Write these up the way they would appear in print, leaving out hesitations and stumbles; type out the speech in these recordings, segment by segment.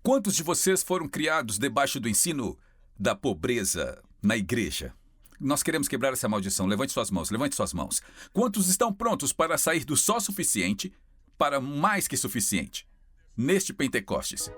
Quantos de vocês foram criados debaixo do ensino da pobreza na igreja? Nós queremos quebrar essa maldição. Levante suas mãos, levante suas mãos. Quantos estão prontos para sair do só suficiente para mais que suficiente neste Pentecostes?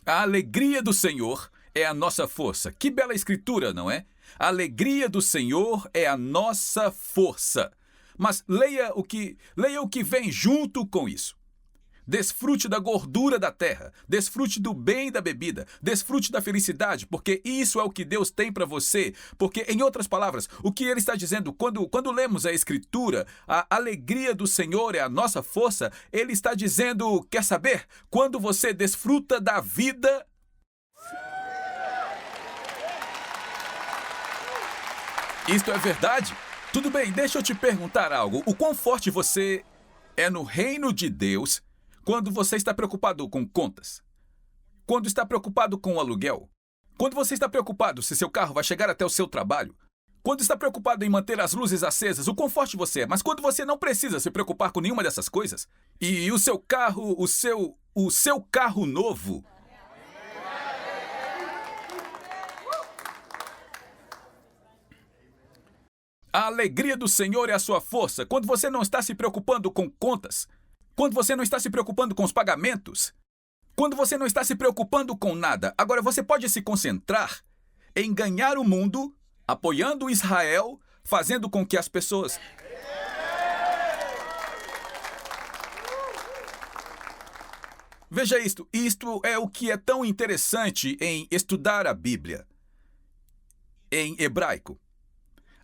A alegria do Senhor é a nossa força. Que bela escritura, não é? A alegria do Senhor é a nossa força. Mas leia o que vem junto com isso. Desfrute da gordura da terra, desfrute do bem da bebida, desfrute da felicidade, porque isso é o que Deus tem para você. Porque, em outras palavras, o que Ele está dizendo, quando lemos a Escritura, a alegria do Senhor é a nossa força, Ele está dizendo, quer saber? Quando você desfruta da vida... Isto é verdade? Tudo bem, deixa eu te perguntar algo. O quão forte você é no reino de Deus... Quando você está preocupado com contas, quando está preocupado com o aluguel, quando você está preocupado se seu carro vai chegar até o seu trabalho, quando está preocupado em manter as luzes acesas, o quão forte você é, mas quando você não precisa se preocupar com nenhuma dessas coisas, e o seu carro, o seu carro novo... A alegria do Senhor é a sua força. Quando você não está se preocupando com contas, quando você não está se preocupando com os pagamentos, quando você não está se preocupando com nada, agora você pode se concentrar em ganhar o mundo, apoiando Israel, fazendo com que as pessoas... Veja isto. Isto é o que é tão interessante em estudar a Bíblia. Em hebraico.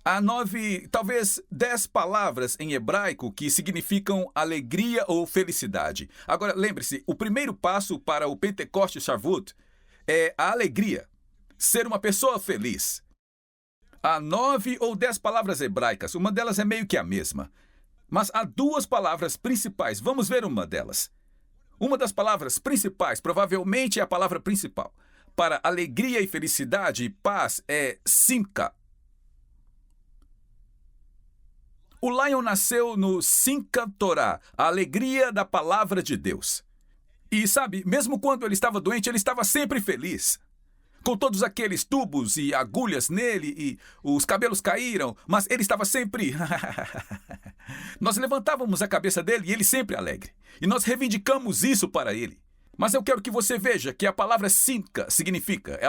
Há 9, talvez 10 palavras em hebraico que significam alegria ou felicidade. Agora, lembre-se, o primeiro passo para o Pentecostes Shavuot é a alegria, ser uma pessoa feliz. Há 9 ou 10 palavras hebraicas, uma delas é meio que a mesma. Mas há 2 palavras principais, vamos ver uma delas. Uma das palavras principais, provavelmente é a palavra principal, para alegria e felicidade e paz é simca. O Lion nasceu no Simchat Torah, a alegria da palavra de Deus. E sabe, mesmo quando ele estava doente, ele estava sempre feliz. Com todos aqueles tubos e agulhas nele e os cabelos caíram, mas ele estava sempre... Nós levantávamos a cabeça dele e ele sempre alegre. E nós reivindicamos isso para ele. Mas eu quero que você veja que a palavra simca significa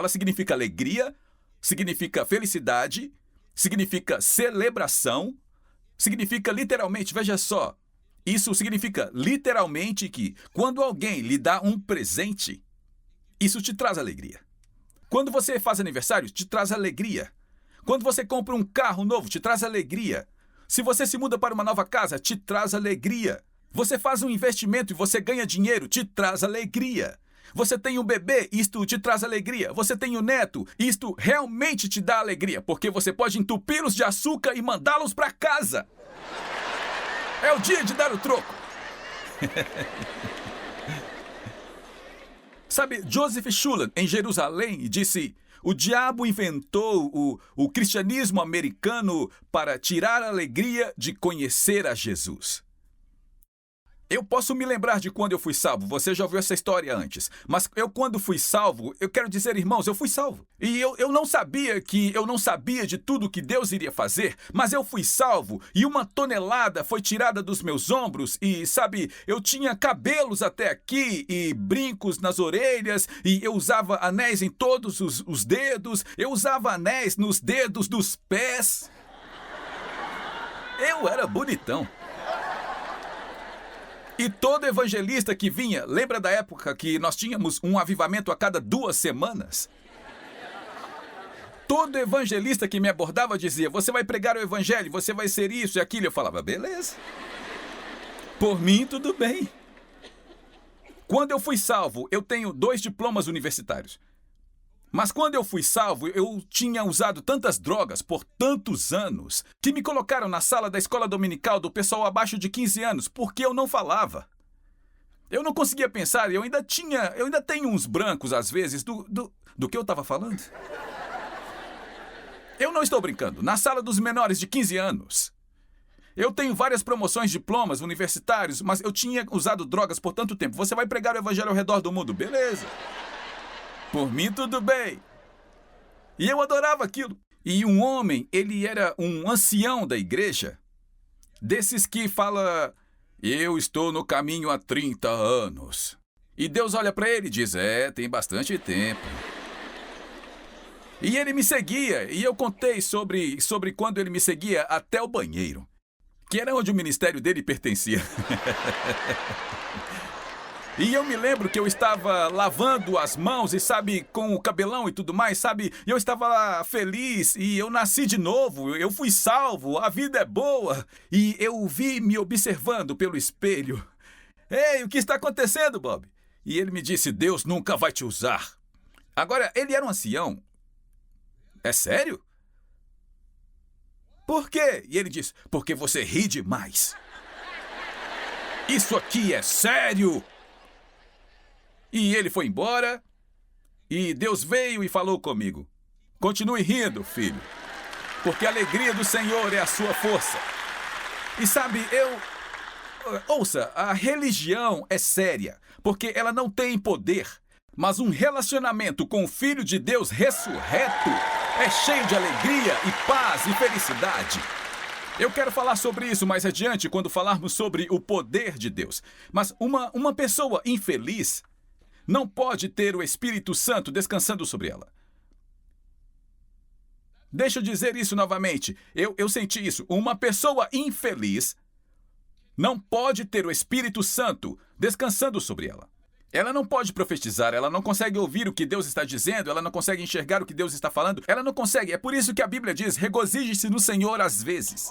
alegria, significa felicidade, significa celebração, significa literalmente, veja só, isso significa literalmente que quando alguém lhe dá um presente, isso te traz alegria. Quando você faz aniversário, te traz alegria. Quando você compra um carro novo, te traz alegria. Se você se muda para uma nova casa, te traz alegria. Você faz um investimento e você ganha dinheiro, te traz alegria. Você tem um bebê, isto te traz alegria. Você tem um neto, isto realmente te dá alegria, porque você pode entupi-los de açúcar e mandá-los para casa. É o dia de dar o troco. Sabe, Joseph Schuller, em Jerusalém, disse: o diabo inventou o cristianismo americano para tirar a alegria de conhecer a Jesus. Eu posso me lembrar de quando eu fui salvo. Você já ouviu essa história antes. Mas quando fui salvo, eu quero dizer, irmãos, eu fui salvo. E eu não sabia de tudo que Deus iria fazer, mas eu fui salvo e uma tonelada foi tirada dos meus ombros e, sabe, eu tinha cabelos até aqui e brincos nas orelhas e eu usava anéis em todos os dedos, eu usava anéis nos dedos dos pés. Eu era bonitão. E todo evangelista que vinha, lembra da época que nós tínhamos um avivamento a cada 2 semanas? Todo evangelista que me abordava dizia: você vai pregar o evangelho, você vai ser isso e aquilo. Eu falava: beleza. Por mim, tudo bem. Quando eu fui salvo, eu tenho 2 diplomas universitários. Mas quando eu fui salvo, eu tinha usado tantas drogas por tantos anos que me colocaram na sala da escola dominical do pessoal abaixo de 15 anos porque eu não falava. Eu não conseguia pensar e eu ainda tenho uns brancos às vezes do que eu estava falando. Eu não estou brincando, na sala dos menores de 15 anos. Eu tenho várias promoções, diplomas universitários, mas eu tinha usado drogas por tanto tempo. Você vai pregar o evangelho ao redor do mundo, beleza? Por mim, tudo bem. E eu adorava aquilo. E um homem, ele era um ancião da igreja, desses que fala, eu estou no caminho há 30 anos. E Deus olha para ele e diz, tem bastante tempo. E ele me seguia, e eu contei sobre quando ele me seguia até o banheiro, que era onde o ministério dele pertencia. E eu me lembro que eu estava lavando as mãos e, sabe, com o cabelão e tudo mais, sabe, eu estava lá feliz e eu nasci de novo, eu fui salvo, a vida é boa. E eu o vi me observando pelo espelho. Ei, o que está acontecendo, Bob? E ele me disse, Deus nunca vai te usar. Agora, ele era um ancião. É sério? Por quê? E ele disse, porque você ri demais. Isso aqui é sério. E ele foi embora, e Deus veio e falou comigo. Continue rindo, filho, porque a alegria do Senhor é a sua força. E sabe, ouça, a religião é séria, porque ela não tem poder, mas um relacionamento com o Filho de Deus ressurreto é cheio de alegria e paz e felicidade. Eu quero falar sobre isso mais adiante, quando falarmos sobre o poder de Deus. Mas uma pessoa infeliz não pode ter o Espírito Santo descansando sobre ela. Deixa eu dizer isso novamente. Eu senti isso. Uma pessoa infeliz não pode ter o Espírito Santo descansando sobre ela. Ela não pode profetizar, ela não consegue ouvir o que Deus está dizendo, ela não consegue enxergar o que Deus está falando, ela não consegue. É por isso que a Bíblia diz, regozije-se no Senhor às vezes.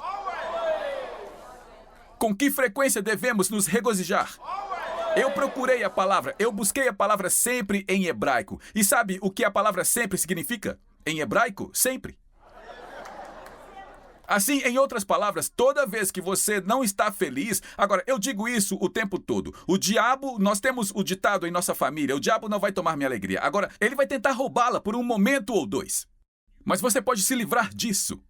Com que frequência devemos nos regozijar? Eu procurei a palavra, eu busquei a palavra sempre em hebraico. E sabe o que a palavra sempre significa? Em hebraico, sempre. Assim, em outras palavras, toda vez que você não está feliz... Agora, eu digo isso o tempo todo. O diabo, nós temos o ditado em nossa família, o diabo não vai tomar minha alegria. Agora, ele vai tentar roubá-la por um momento ou dois. Mas você pode se livrar disso.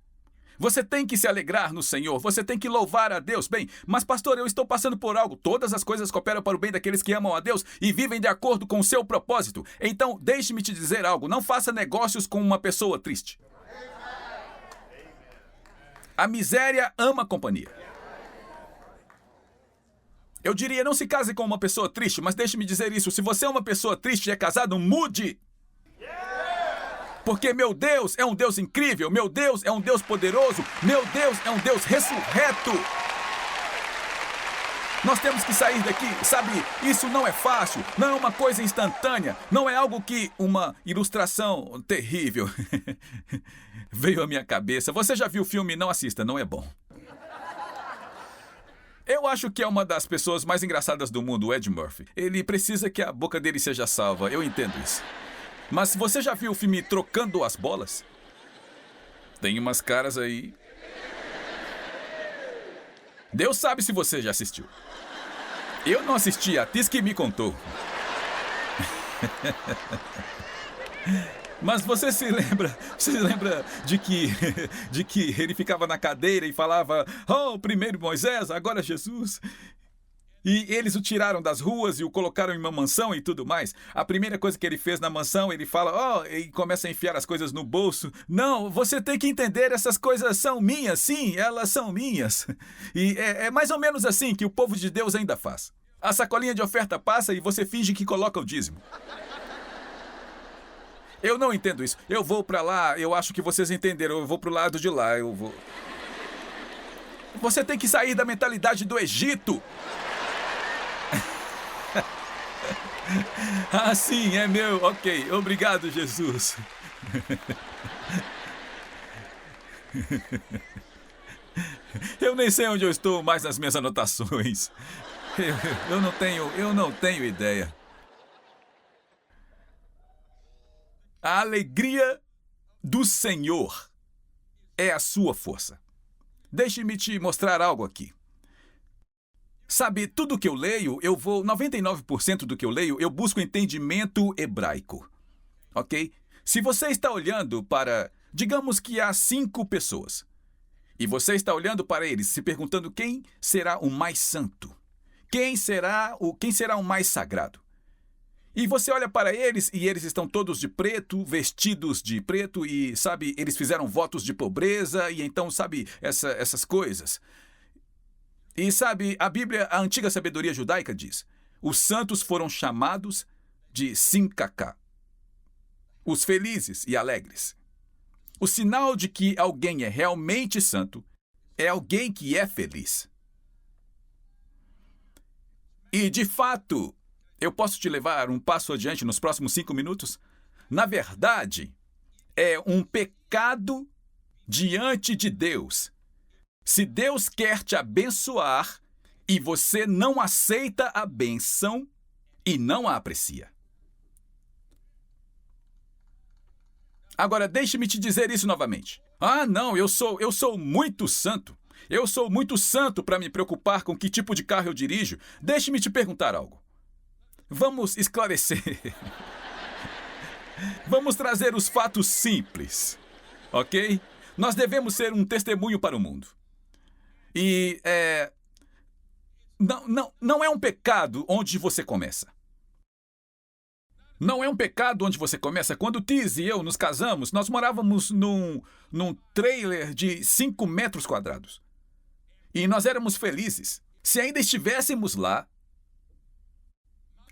Você tem que se alegrar no Senhor, você tem que louvar a Deus. Bem, mas pastor, eu estou passando por algo. Todas as coisas cooperam para o bem daqueles que amam a Deus e vivem de acordo com o seu propósito. Então, deixe-me te dizer algo. Não faça negócios com uma pessoa triste. A miséria ama companhia. Eu diria, não se case com uma pessoa triste, mas deixe-me dizer isso. Se você é uma pessoa triste e é casado, mude. Porque meu Deus é um Deus incrível, meu Deus é um Deus poderoso, meu Deus é um Deus ressurreto. Nós temos que sair daqui, sabe? Isso não é fácil, não é uma coisa instantânea, não é algo que uma ilustração terrível veio à minha cabeça. Você já viu o filme? Não assista, não é bom. Eu acho que é uma das pessoas mais engraçadas do mundo, o Ed Murphy. Ele precisa que a boca dele seja salva, eu entendo isso. Mas você já viu o filme Trocando as Bolas? Tem umas caras aí. Deus sabe se você já assistiu. Eu não assisti, a Tis que me contou. Mas você se lembra de que ele ficava na cadeira e falava, oh, primeiro Moisés, agora Jesus. E eles o tiraram das ruas e o colocaram em uma mansão e tudo mais. A primeira coisa que ele fez na mansão, ele fala, e começa a enfiar as coisas no bolso. Não, você tem que entender, essas coisas são minhas, sim, elas são minhas. E é mais ou menos assim que o povo de Deus ainda faz. A sacolinha de oferta passa e você finge que coloca o dízimo. Eu não entendo isso. Eu vou pra lá, eu acho que vocês entenderam, eu vou pro lado de lá, eu vou... Você tem que sair da mentalidade do Egito. Ah, sim, é meu. Ok, obrigado, Jesus. Eu nem sei onde eu estou mais nas minhas anotações. Eu não tenho ideia. A alegria do Senhor é a sua força. Deixe-me te mostrar algo aqui. Sabe, tudo que eu leio, 99% do que eu leio, eu busco entendimento hebraico. Ok? Se você está olhando para, digamos que há 5 pessoas, e você está olhando para eles, se perguntando quem será o mais santo, quem será o mais sagrado. E você olha para eles e eles estão todos de preto, vestidos de preto e, sabe, eles fizeram votos de pobreza e então, sabe, essas coisas. E, sabe, a Bíblia, a antiga sabedoria judaica diz, os santos foram chamados de Simcaká, os felizes e alegres. O sinal de que alguém é realmente santo é alguém que é feliz. E, de fato, eu posso te levar um passo adiante nos próximos 5 minutos? Na verdade, é um pecado diante de Deus. Se Deus quer te abençoar e você não aceita a bênção e não a aprecia. Agora, deixe-me te dizer isso novamente. Ah, não, eu sou muito santo. Eu sou muito santo para me preocupar com que tipo de carro eu dirijo. Deixe-me te perguntar algo. Vamos esclarecer. Vamos trazer os fatos simples, ok? Nós devemos ser um testemunho para o mundo. E não é um pecado onde você começa. Não é um pecado onde você começa. Quando Tiz e eu nos casamos, nós morávamos num trailer de 5 metros quadrados. E nós éramos felizes. Se ainda estivéssemos lá,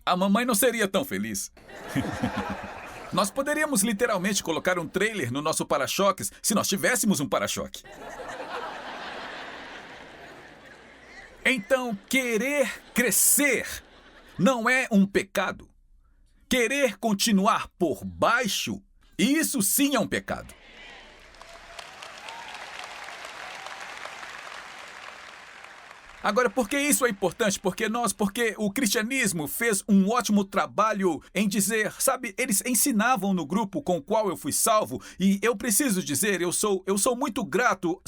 a mamãe não seria tão feliz. Nós poderíamos literalmente colocar um trailer no nosso para-choques se nós tivéssemos um para-choque. Então, querer crescer não é um pecado. Querer continuar por baixo, isso sim é um pecado. Agora, por que isso é importante? Porque o cristianismo fez um ótimo trabalho em dizer, sabe, eles ensinavam no grupo com o qual eu fui salvo, e eu preciso dizer, eu sou muito grato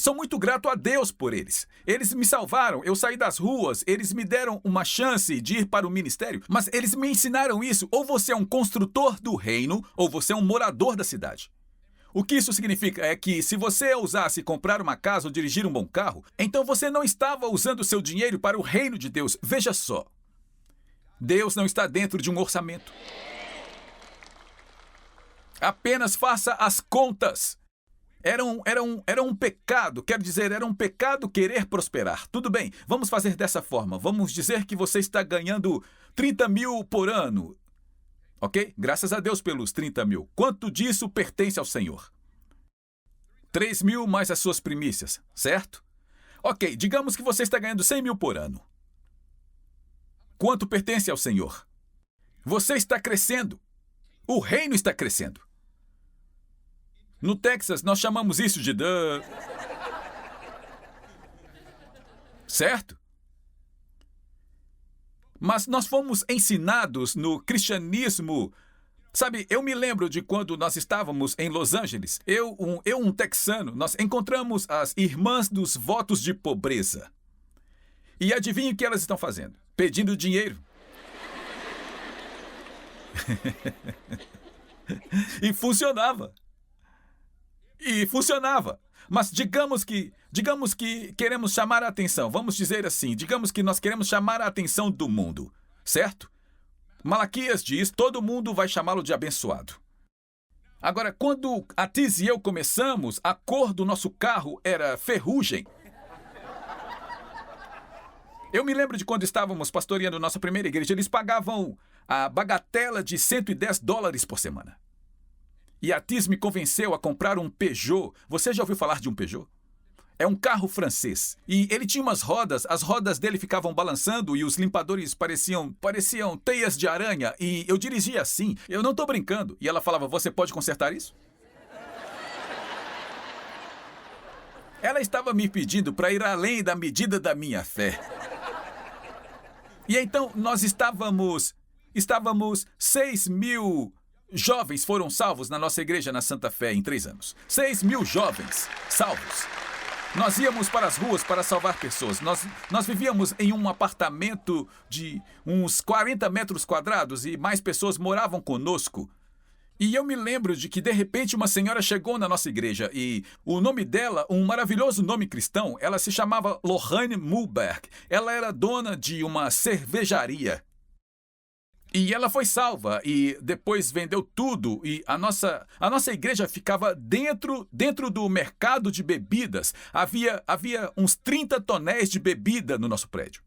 a Deus por eles. Eles me salvaram, eu saí das ruas, eles me deram uma chance de ir para o ministério, mas eles me ensinaram isso, ou você é um construtor do reino, ou você é um morador da cidade. O que isso significa é que se você ousasse comprar uma casa ou dirigir um bom carro, então você não estava usando o seu dinheiro para o reino de Deus. Veja só. Deus não está dentro de um orçamento. Apenas faça as contas. Era um pecado, quero dizer, era um pecado querer prosperar. Tudo bem, vamos fazer dessa forma. Vamos dizer que você está ganhando 30 mil por ano. Ok? Graças a Deus pelos 30 mil. Quanto disso pertence ao Senhor? 3 mil mais as suas primícias, certo? Ok, digamos que você está ganhando 100 mil por ano. Quanto pertence ao Senhor? Você está crescendo. O reino está crescendo. No Texas, nós chamamos isso de certo? Mas nós fomos ensinados no cristianismo. Sabe, eu me lembro de quando nós estávamos em Los Angeles. Um texano, nós encontramos as irmãs dos votos de pobreza. E adivinha o que elas estão fazendo? Pedindo dinheiro. E funcionava. Mas digamos que queremos chamar a atenção, vamos dizer assim, digamos que nós queremos chamar a atenção do mundo, certo? Malaquias diz, todo mundo vai chamá-lo de abençoado. Agora, quando a Tiz e eu começamos, a cor do nosso carro era ferrugem. Eu me lembro de quando estávamos pastoreando nossa primeira igreja, eles pagavam a bagatela de $110 por semana. E a Tiz me convenceu a comprar um Peugeot. Você já ouviu falar de um Peugeot? É um carro francês. E ele tinha umas rodas, as rodas dele ficavam balançando e os limpadores pareciam teias de aranha. E eu dirigia assim, eu não estou brincando. E ela falava, você pode consertar isso? Ela estava me pedindo para ir além da medida da minha fé. E então nós estávamos 6 mil jovens foram salvos na nossa igreja na Santa Fé em 3 anos. 6.000 jovens salvos. Nós íamos para as ruas para salvar pessoas. Nós vivíamos em um apartamento de uns 40 metros quadrados e mais pessoas moravam conosco. E eu me lembro de que, de repente, uma senhora chegou na nossa igreja e o nome dela, um maravilhoso nome cristão, ela se chamava Lorraine Mulberg. Ela era dona de uma cervejaria. E ela foi salva e depois vendeu tudo e a nossa igreja ficava dentro do mercado de bebidas. Havia uns 30 tonéis de bebida no nosso prédio.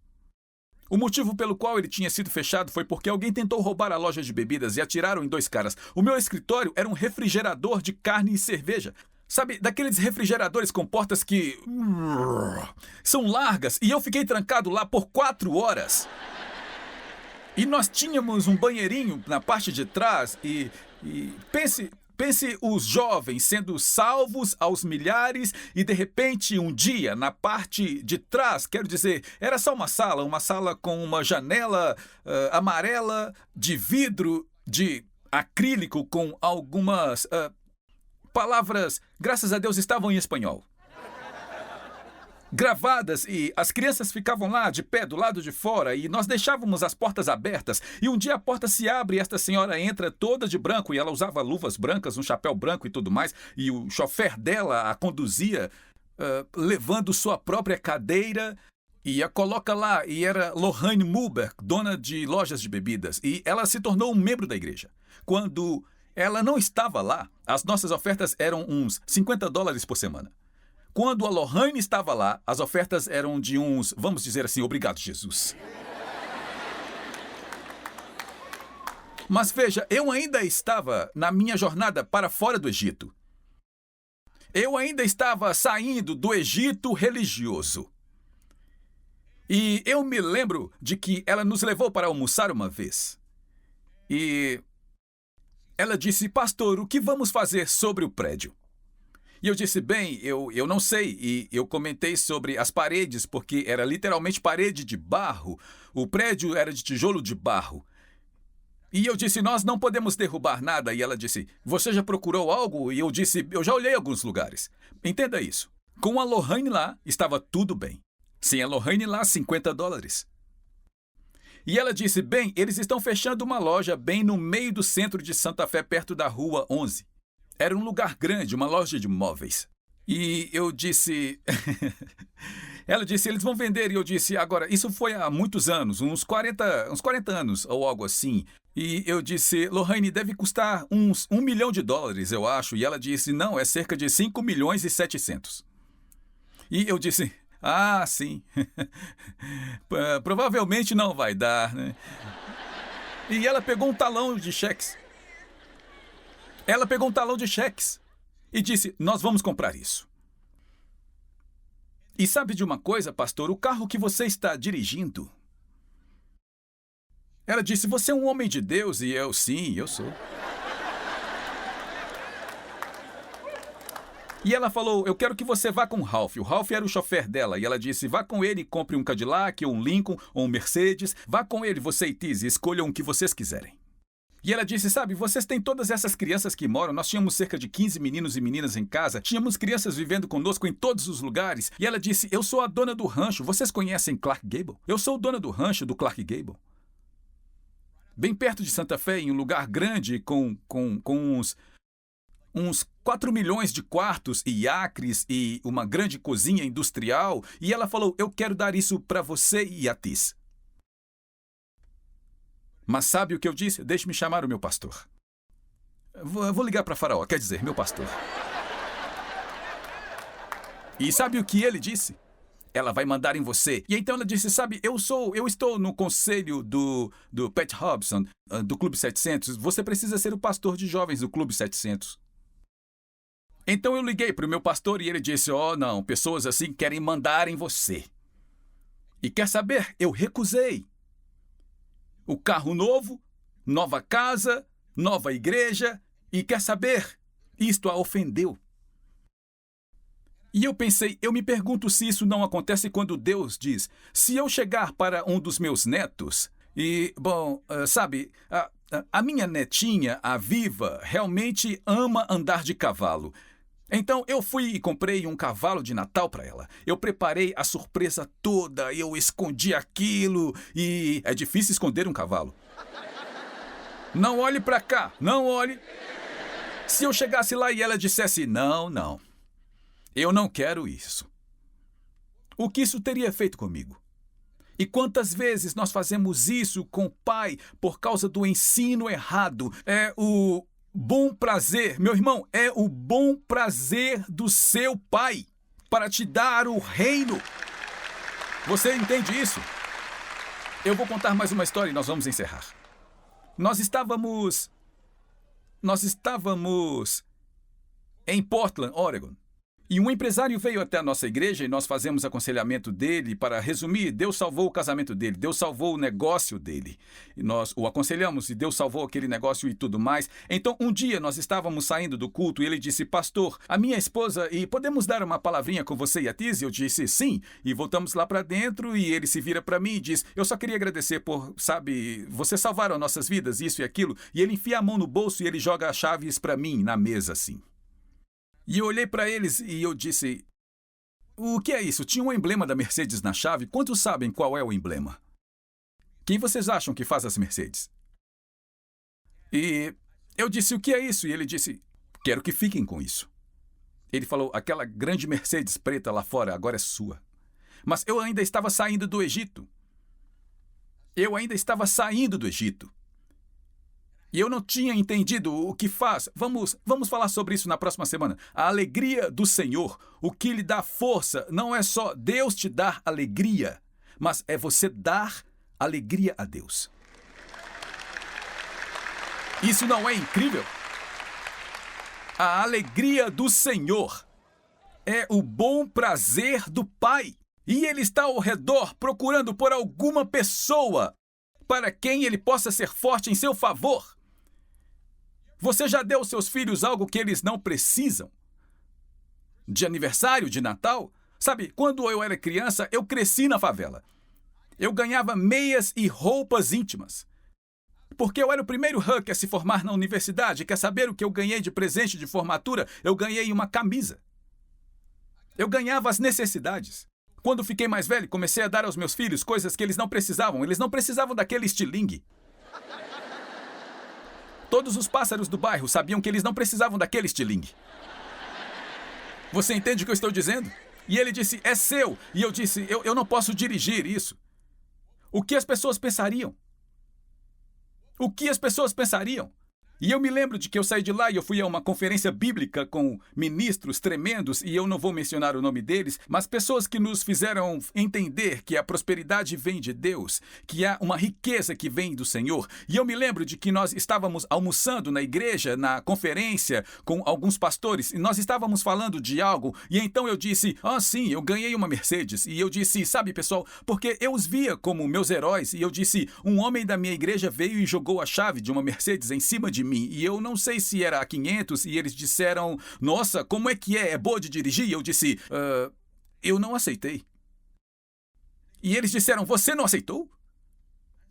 O motivo pelo qual ele tinha sido fechado foi porque alguém tentou roubar a loja de bebidas e atiraram em 2 caras. O meu escritório era um refrigerador de carne e cerveja. Sabe, daqueles refrigeradores com portas que são largas, e eu fiquei trancado lá por 4 horas. E nós tínhamos um banheirinho na parte de trás e pense os jovens sendo salvos aos milhares e, de repente, um dia, na parte de trás, quero dizer, era só uma sala com uma janela amarela de vidro de acrílico com algumas palavras, graças a Deus, estavam em espanhol. Gravadas, e as crianças ficavam lá de pé do lado de fora e nós deixávamos as portas abertas e um dia a porta se abre e esta senhora entra toda de branco e ela usava luvas brancas, um chapéu branco e tudo mais, e o chofer dela a conduzia levando sua própria cadeira e a coloca lá, e era Lorraine Mulberg, dona de lojas de bebidas, e ela se tornou um membro da igreja. Quando ela não estava lá, as nossas ofertas eram uns $50 por semana. Quando a Lorraine estava lá, as ofertas eram de uns, vamos dizer assim, obrigado, Jesus. Mas veja, eu ainda estava na minha jornada para fora do Egito. Eu ainda estava saindo do Egito religioso. E eu me lembro de que ela nos levou para almoçar uma vez. E ela disse, pastor, o que vamos fazer sobre o prédio? E eu disse, bem, eu não sei. E eu comentei sobre as paredes, porque era literalmente parede de barro. O prédio era de tijolo de barro. E eu disse, nós não podemos derrubar nada. E ela disse, você já procurou algo? E eu disse, eu já olhei alguns lugares. Entenda isso. Com a Lorraine lá, estava tudo bem. Sem a Lorraine lá, $50. E ela disse, bem, eles estão fechando uma loja bem no meio do centro de Santa Fé, perto da Rua 11. Era um lugar grande, uma loja de móveis. E eu disse... Ela disse, eles vão vender. E eu disse, agora, isso foi há muitos anos, uns 40 anos ou algo assim. E eu disse, Lorraine, deve custar uns $1 milhão, eu acho. E ela disse, não, é cerca de 5.700.000. E eu disse, ah, sim. Provavelmente não vai dar, né? E ela pegou um talão de cheques. Ela pegou um talão de cheques e disse, nós vamos comprar isso. E sabe de uma coisa, pastor? O carro que você está dirigindo... Ela disse, você é um homem de Deus? E eu, sim, eu sou. E ela falou, eu quero que você vá com o Ralph. O Ralph era o chofer dela. E ela disse, vá com ele e compre um Cadillac, ou um Lincoln, ou um Mercedes. Vá com ele, você e Tiz, e escolham o que vocês quiserem. E ela disse, sabe, vocês têm todas essas crianças que moram, nós tínhamos cerca de 15 meninos e meninas em casa, tínhamos crianças vivendo conosco em todos os lugares, e ela disse, eu sou a dona do rancho, vocês conhecem Clark Gable? Eu sou dona do rancho do Clark Gable. Bem perto de Santa Fé, em um lugar grande, com uns 4 milhões de quartos e acres e uma grande cozinha industrial, e ela falou, eu quero dar isso para você e a Tiz. Mas sabe o que eu disse? Deixe-me chamar o meu pastor. Vou ligar para Faraó, quer dizer, meu pastor. E sabe o que ele disse? Ela vai mandar em você. E então ela disse, sabe, eu estou no conselho do Pat Robson, do Clube 700. Você precisa ser o pastor de jovens do Clube 700. Então eu liguei para o meu pastor e ele disse, não, pessoas assim querem mandar em você. E quer saber? Eu recusei. O carro novo, nova casa, nova igreja, e quer saber? Isto a ofendeu. E eu pensei, eu me pergunto se isso não acontece quando Deus diz, se eu chegar para um dos meus netos, e, bom, sabe, a minha netinha, a Viva, realmente ama andar de cavalo. Então, eu fui e comprei um cavalo de Natal para ela. Eu preparei a surpresa toda, eu escondi aquilo e... É difícil esconder um cavalo. Não olhe para cá, não olhe. Se eu chegasse lá e ela dissesse, não, eu não quero isso. O que isso teria feito comigo? E quantas vezes nós fazemos isso com o pai por causa do ensino errado? É o bom prazer, meu irmão, é o bom prazer do seu pai para te dar o reino. Você entende isso? Eu vou contar mais uma história e nós vamos encerrar. Nós estávamos em Portland, Oregon. E um empresário veio até a nossa igreja e nós fazemos aconselhamento dele. Para resumir, Deus salvou o casamento dele, Deus salvou o negócio dele. E nós o aconselhamos e Deus salvou aquele negócio e tudo mais. Então, um dia nós estávamos saindo do culto e ele disse, pastor, a minha esposa, e podemos dar uma palavrinha com você e a Tiz? Eu disse, sim. E voltamos lá para dentro e ele se vira para mim e diz, eu só queria agradecer por, você salvaram nossas vidas, isso e aquilo. E ele enfia a mão no bolso e ele joga as chaves para mim na mesa assim. E eu olhei para eles e eu disse, o que é isso? Tinha um emblema da Mercedes na chave. Quantos sabem qual é o emblema? Quem vocês acham que faz as Mercedes? E eu disse, o que é isso? E ele disse, quero que fiquem com isso. Ele falou, aquela grande Mercedes preta lá fora agora é sua. Mas eu ainda estava saindo do Egito. E eu não tinha entendido o que faz. Vamos falar sobre isso na próxima semana. A alegria do Senhor, o que lhe dá força, não é só Deus te dar alegria, mas é você dar alegria a Deus. Isso não é incrível? A alegria do Senhor é o bom prazer do Pai. E Ele está ao redor procurando por alguma pessoa para quem Ele possa ser forte em seu favor. Você já deu aos seus filhos algo que eles não precisam? De aniversário, de Natal? Sabe, quando eu era criança, eu cresci na favela. Eu ganhava meias e roupas íntimas. Porque eu era o primeiro Huck a se formar na universidade. Quer saber o que eu ganhei de presente de formatura? Eu ganhei uma camisa. Eu ganhava as necessidades. Quando fiquei mais velho, comecei a dar aos meus filhos coisas que eles não precisavam. Eles não precisavam daquele estilingue. Todos os pássaros do bairro sabiam que eles não precisavam daquele estilingue. Você entende o que eu estou dizendo? E ele disse, é seu. E eu disse, eu não posso dirigir isso. O que as pessoas pensariam? O que as pessoas pensariam? E eu me lembro de que eu saí de lá e eu fui a uma conferência bíblica com ministros tremendos, e eu não vou mencionar o nome deles, mas pessoas que nos fizeram entender que a prosperidade vem de Deus, que há uma riqueza que vem do Senhor. E eu me lembro de que nós estávamos almoçando na igreja, na conferência, com alguns pastores, e nós estávamos falando de algo, e então eu disse, sim, eu ganhei uma Mercedes. E eu disse, sabe, pessoal, porque eu os via como meus heróis, e eu disse, um homem da minha igreja veio e jogou a chave de uma Mercedes em cima de mim, e eu não sei se era a 500, e eles disseram, nossa, como é que é boa de dirigir? E eu disse, eu não aceitei. E eles disseram, você não aceitou?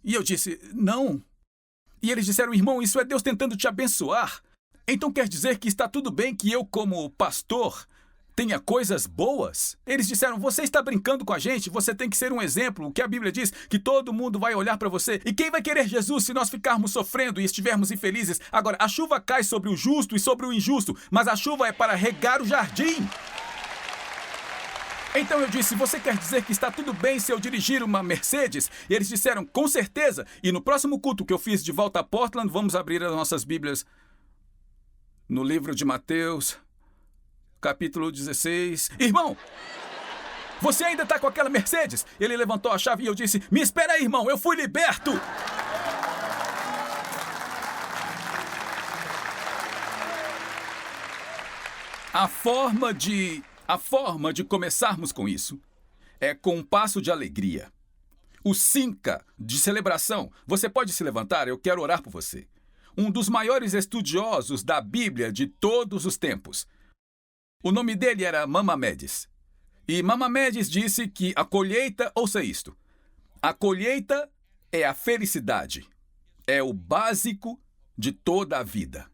E eu disse, não. E eles disseram, irmão, isso é Deus tentando te abençoar. Então quer dizer que está tudo bem que eu, como pastor, tenha coisas boas? Eles disseram, você está brincando com a gente, você tem que ser um exemplo. O que a Bíblia diz, que todo mundo vai olhar para você. E quem vai querer Jesus se nós ficarmos sofrendo e estivermos infelizes? Agora, a chuva cai sobre o justo e sobre o injusto, mas a chuva é para regar o jardim. Então eu disse, você quer dizer que está tudo bem se eu dirigir uma Mercedes? E eles disseram, com certeza. E no próximo culto que eu fiz de volta a Portland, vamos abrir as nossas Bíblias no livro de Mateus, capítulo 16. Irmão, você ainda está com aquela Mercedes? Ele levantou a chave e eu disse, me espera aí, irmão, eu fui liberto. A forma de começarmos com isso é com um passo de alegria. O Cinca de celebração. Você pode se levantar, eu quero orar por você. Um dos maiores estudiosos da Bíblia de todos os tempos. O nome dele era Maimônides. E Maimônides disse que a colheita, ouça isto, a colheita é a felicidade é o básico de toda a vida.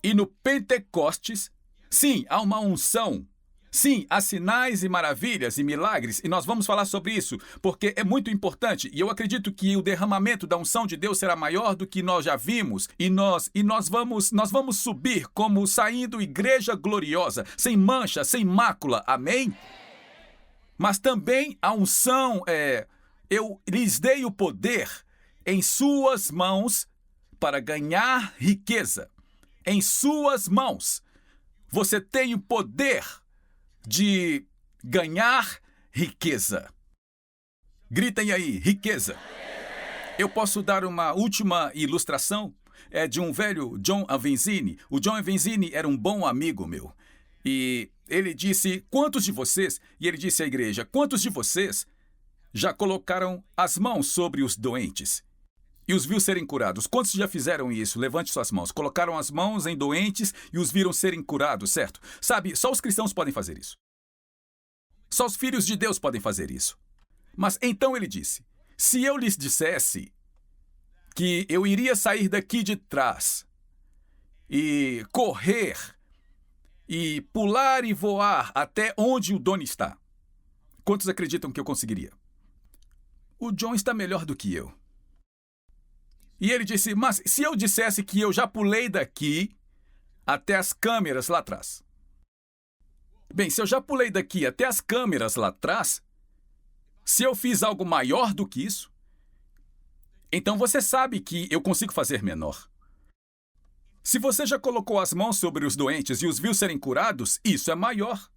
E no Pentecostes, sim, há uma unção. Sim, há sinais e maravilhas e milagres, e nós vamos falar sobre isso, porque é muito importante, e eu acredito que o derramamento da unção de Deus será maior do que nós já vimos, e nós vamos subir como saindo igreja gloriosa, sem mancha, sem mácula, amém? Mas também a unção eu lhes dei o poder em suas mãos para ganhar riqueza. Em suas mãos, você tem o poder de ganhar riqueza. Gritem aí, riqueza. Eu posso dar uma última ilustração? É de um velho John Avenzini. O John Avenzini era um bom amigo meu. E ele disse, quantos de vocês, e ele disse à igreja, quantos de vocês já colocaram as mãos sobre os doentes e os viu serem curados? Quantos já fizeram isso? Levante suas mãos. Colocaram as mãos em doentes e os viram serem curados, certo? Sabe, só os cristãos podem fazer isso. Só os filhos de Deus podem fazer isso. Mas então ele disse, se eu lhes dissesse que eu iria sair daqui de trás e correr e pular e voar até onde o dono está, quantos acreditam que eu conseguiria? O John está melhor do que eu. E ele disse, mas se eu dissesse que eu já pulei daqui até as câmeras lá atrás? Bem, se eu já pulei daqui até as câmeras lá atrás, se eu fiz algo maior do que isso, então você sabe que eu consigo fazer menor. Se você já colocou as mãos sobre os doentes e os viu serem curados, isso é maior.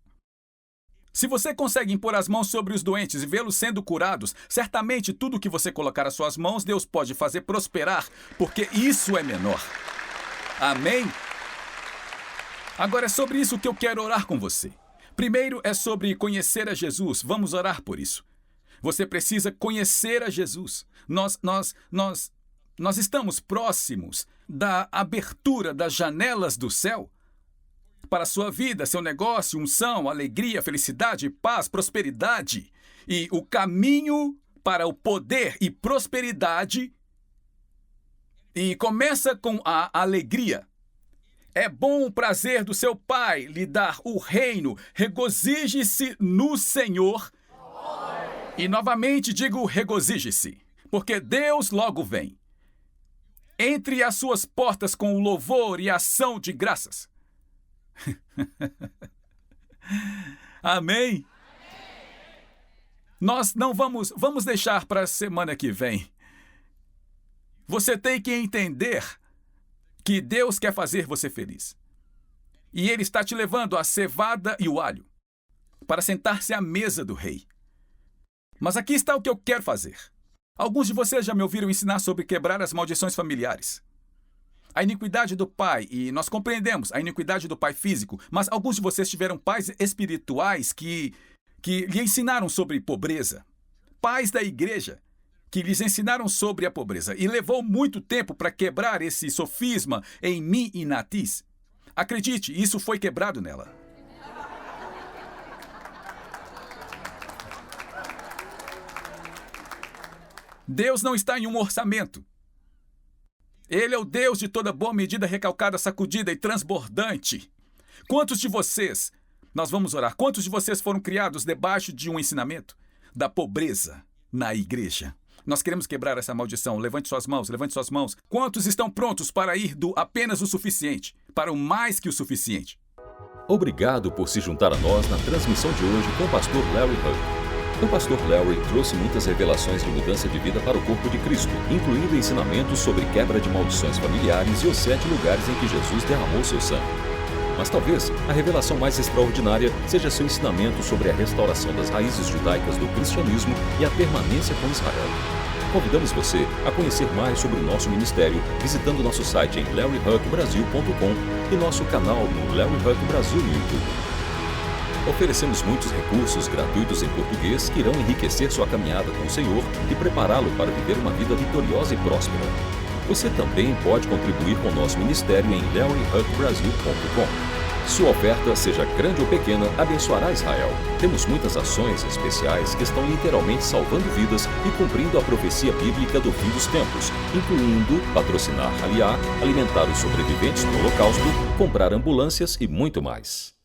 Se você consegue impor as mãos sobre os doentes e vê-los sendo curados, certamente tudo que você colocar as suas mãos, Deus pode fazer prosperar, porque isso é menor. Amém? Agora é sobre isso que eu quero orar com você. Primeiro é sobre conhecer a Jesus. Vamos orar por isso. Você precisa conhecer a Jesus. Nós estamos próximos da abertura das janelas do céu para a sua vida, seu negócio, unção, alegria, felicidade, paz, prosperidade. E o caminho para o poder e prosperidade e começa com a alegria. É bom o prazer do seu Pai lhe dar o reino. Regozije-se no Senhor. E novamente digo regozije-se, porque Deus logo vem. Entre as suas portas com o louvor e ação de graças. Amém? Nós não vamos deixar para a semana que vem. Você tem que entender que Deus quer fazer você feliz. E Ele está te levando a cevada e o alho para sentar-se à mesa do rei. Mas aqui está o que eu quero fazer. Alguns de vocês já me ouviram ensinar sobre quebrar as maldições familiares. A iniquidade do pai, e nós compreendemos a iniquidade do pai físico, mas alguns de vocês tiveram pais espirituais que lhe ensinaram sobre pobreza. Pais da igreja que lhes ensinaram sobre a pobreza. E levou muito tempo para quebrar esse sofisma em mim e Natis. Acredite, isso foi quebrado nela. Deus não está em um orçamento. Ele é o Deus de toda boa medida, recalcada, sacudida e transbordante. Quantos de vocês, nós vamos orar, quantos de vocês foram criados debaixo de um ensinamento da pobreza na igreja? Nós queremos quebrar essa maldição. Levante suas mãos, levante suas mãos. Quantos estão prontos para ir do apenas o suficiente para o mais que o suficiente? Obrigado por se juntar a nós na transmissão de hoje com o pastor Larry Hug. O pastor Larry trouxe muitas revelações de mudança de vida para o corpo de Cristo, incluindo ensinamentos sobre quebra de maldições familiares e os 7 lugares em que Jesus derramou seu sangue. Mas talvez a revelação mais extraordinária seja seu ensinamento sobre a restauração das raízes judaicas do cristianismo e a permanência com Israel. Convidamos você a conhecer mais sobre o nosso ministério visitando nosso site em larryhugbrasil.com e nosso canal no Larry Hug Brasil no YouTube. Oferecemos muitos recursos gratuitos em português que irão enriquecer sua caminhada com o Senhor e prepará-lo para viver uma vida vitoriosa e próspera. Você também pode contribuir com o nosso ministério em larryhugbrasil.com. Sua oferta, seja grande ou pequena, abençoará Israel. Temos muitas ações especiais que estão literalmente salvando vidas e cumprindo a profecia bíblica do fim dos tempos, incluindo patrocinar Aliá, alimentar os sobreviventes do Holocausto, comprar ambulâncias e muito mais.